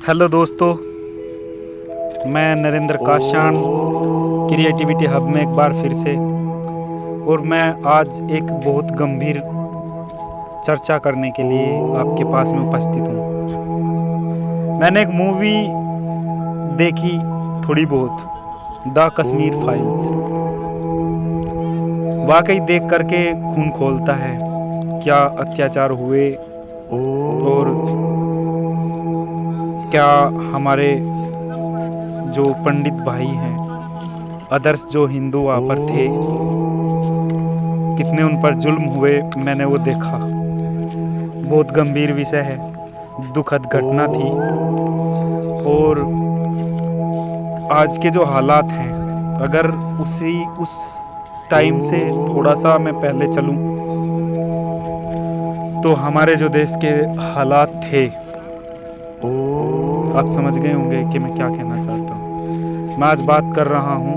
Hello दोस्तों, मैं Narendra Kashan creativity hub में एक बार फिर से, और मैं आज एक बहुत गंभीर चर्चा करने के लिए आपके पास में उपस्थित हूँ। मैंने एक मूवी देखी थोड़ी बहुत, द कश्मीर फाइल्स। वाकई देख करके खून खौलता है, क्या अत्याचार हुए और क्या हमारे जो पंडित भाई हैं, अदर्स जो हिंदू वहाँ पर थे, कितने उन पर जुल्म हुए, मैंने वो देखा। बहुत गंभीर विषय है, दुखद घटना थी। और आज के जो हालात हैं, अगर उस टाइम से थोड़ा सा मैं पहले चलूं तो हमारे जो देश के हालात थे, आप समझ गए होंगे कि मैं क्या कहना चाहता हूँ। मैं आज बात कर रहा हूँ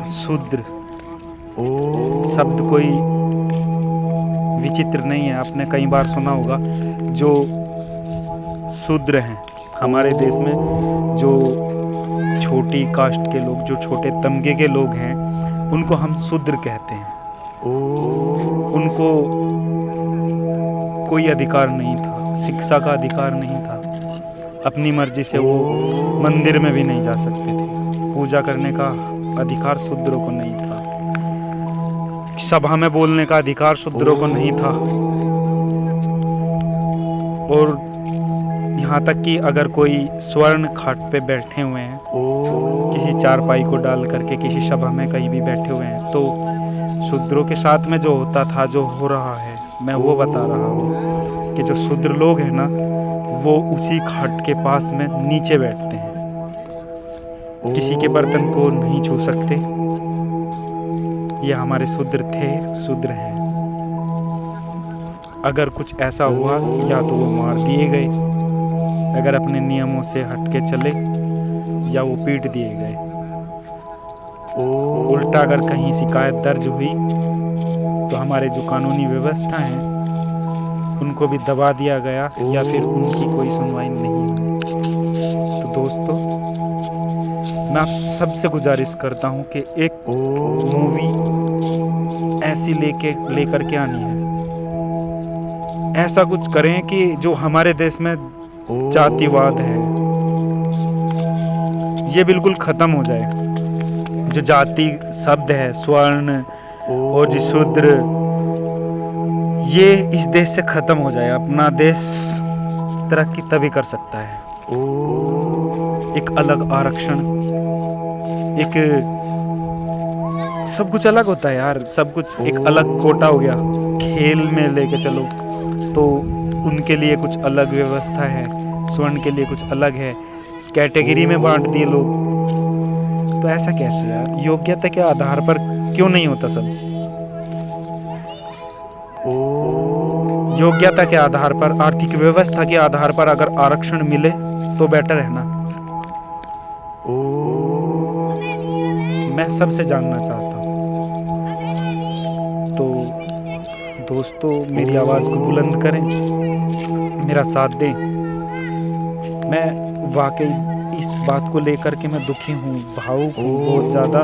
शूद्र। शब्द कोई विचित्र नहीं है, आपने कई बार सुना होगा। जो शूद्र हैं हमारे देश में, जो छोटी कास्ट के लोग, जो छोटे तमगे के लोग हैं, उनको हम शूद्र कहते हैं। उनको कोई अधिकार नहीं था, शिक्षा का अधिकार नहीं था, अपनी मर्जी से वो मंदिर में भी नहीं जा सकते थे, पूजा करने का अधिकार शूद्रों को नहीं था, सभा में बोलने का अधिकार शूद्रों को नहीं था। और यहाँ तक कि अगर कोई स्वर्ण खाट पे बैठे हुए हैं, किसी चारपाई को डाल करके किसी सभा में कहीं भी बैठे हुए हैं, तो शूद्रों के साथ में जो होता था, जो हो रहा है, मैं वो बता रहा हूँ कि जो शूद्र लोग हैं ना, वो उसी खाट के पास में नीचे बैठते हैं, किसी के बर्तन को नहीं छू सकते। ये हमारे शूद्र थे, शूद्र हैं। अगर कुछ ऐसा हुआ, या तो वो मार दिए गए, अगर अपने नियमों से हटके चले, या वो पीट दिए गए। उल्टा अगर कहीं शिकायत दर्ज हुई तो हमारे जो कानूनी व्यवस्था है उनको भी दबा दिया गया, या फिर उनकी कोई सुनवाई नहीं हुई। तो दोस्तों, मैं आप सबसे गुजारिश करता हूं कि एक मूवी ऐसी लेकर के आनी है, ऐसा कुछ करें कि जो हमारे देश में जातिवाद है ये बिल्कुल खत्म हो जाए। जो जाति शब्द है, स्वर्ण और जो शूद्र, ये इस देश से खत्म हो जाए। अपना देश तरक्की तभी कर सकता है। एक अलग आरक्षण, एक सब कुछ अलग होता है यार, सब कुछ एक अलग कोटा हो गया। खेल में लेके चलो तो उनके लिए कुछ अलग व्यवस्था है, स्वर्ण के लिए कुछ अलग है, कैटेगरी में बांट दिए लोग। तो ऐसा कैसे यार? योग्यता के आधार पर क्यों नहीं होता सब? योग्यता के आधार पर, आर्थिक व्यवस्था के आधार पर अगर आरक्षण मिले तो बेटर है ना। मैं सबसे जानना चाहता हूँ। तो दोस्तों, मेरी आवाज को बुलंद करें, मेरा साथ दें। मैं वाकई इस बात को लेकर के मैं दुखी हूँ, भावुक हूँ बहुत ज़्यादा।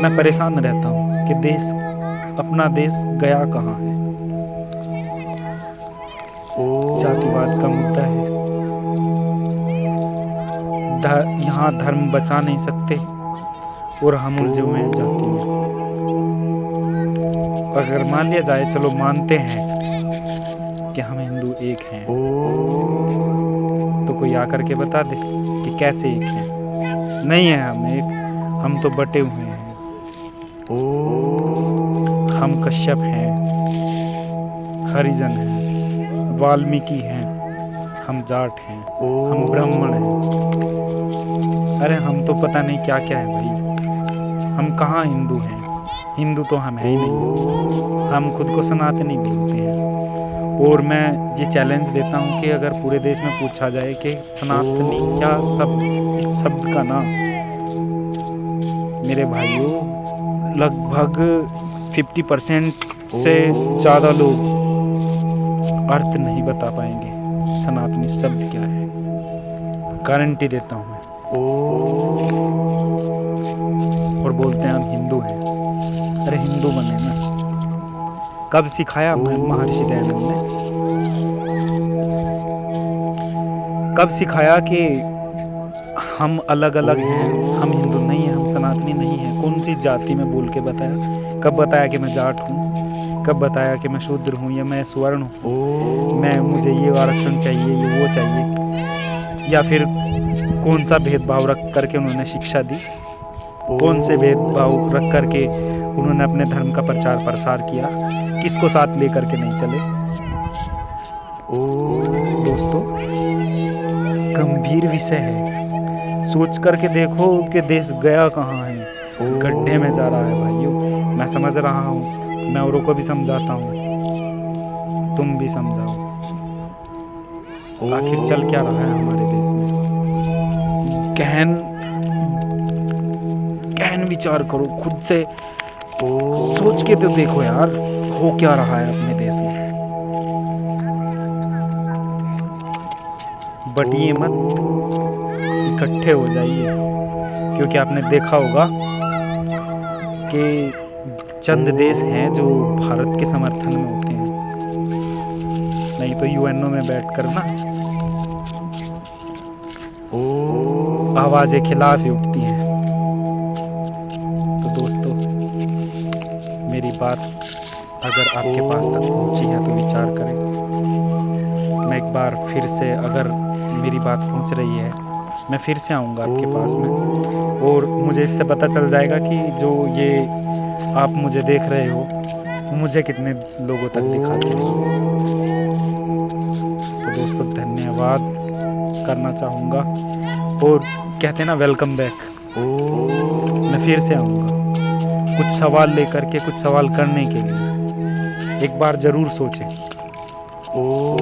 मैं परेशान रहता हूँ कि देश, अपना देश गया कहाँ है। जातिवाद का मुद्दा है, यहाँ धर्म बचा नहीं सकते और हम उलझे हुए हैं जाति में। अगर मान लिया जाए, चलो मानते हैं कि हम हिंदू एक हैं, तो कोई आकर के बता दे कि कैसे एक हैं। नहीं है हम एक, हम तो बटे हुए हैं। हम कश्यप हैं, हरिजन हैं, वाल्मीकि हैं, हम जाट हैं, हम ब्राह्मण हैं। अरे हम तो पता नहीं क्या क्या है भाई। हम कहाँ हिंदू हैं? हिंदू तो हम है ही नहीं। हम खुद को सनातनी बोलते हैं। और मैं ये चैलेंज देता हूँ कि अगर पूरे देश में पूछा जाए कि सनातनी क्या शब्द, इस शब्द का नाम, मेरे भाइयों, लगभग 50% से ज़्यादा लोग अर्थ नहीं बता पाएंगे। सनातनी शब्द क्या है, गारंटी देता हूँ मैं। और बोलते हैं हम हिंदू हैं। अरे हिंदू बने ना, कब सिखाया महर्षि दयानंद ने? कब सिखाया कि हम अलग अलग हैं, हम हिंदू नहीं हैं, हम सनातनी नहीं हैं? कौन सी जाति में बोल के बताया? कब बताया कि मैं जाट हूँ? कब बताया कि मैं शूद्र हूँ या मैं स्वर्ण हूँ, मैं मुझे ये आरक्षण चाहिए, ये वो चाहिए? या फिर कौन सा भेदभाव रख करके उन्होंने शिक्षा दी? कौन से भेदभाव रख करके उन्होंने अपने धर्म का प्रचार प्रसार किया? किसको साथ लेकर के नहीं चले? दोस्तों, गंभीर विषय है। सोच करके देखो कि देश गया कहाँ है, गड्ढे में जा रहा है भाइयों। मैं समझ रहा हूँ, मैं औरों को भी समझाता हूँ, तुम भी समझाओ। आखिर चल क्या रहा है हमारे देश में? गहन विचार करो, खुद से सोच के तो देखो यार, हो क्या रहा है अपने देश में। बटिए मत, इकट्ठे हो जाइए, क्योंकि आपने देखा होगा कि चंद देश हैं जो भारत के समर्थन में होते हैं, नहीं तो यूएनओ में बैठकर ना आवाजें खिलाफ ही उठती हैं। तो दोस्तों, मेरी बात अगर आपके पास तक पहुंची है तो विचार करें। मैं एक बार फिर से, अगर मेरी बात पहुंच रही है, मैं फिर से आऊँगा आपके पास में, और मुझे इससे पता चल जाएगा कि जो ये आप मुझे देख रहे हो, मुझे कितने लोगों तक दिखाते हो। तो दोस्तों, धन्यवाद करना चाहूँगा, और कहते हैं ना, वेलकम बैक। मैं फिर से आऊँगा कुछ सवाल लेकर के, कुछ सवाल करने के लिए। एक बार ज़रूर सोचें। तो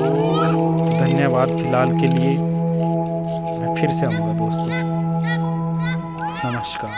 धन्यवाद फिलहाल के लिए। मैं फिर से आऊँगा दोस्तों। नमस्कार।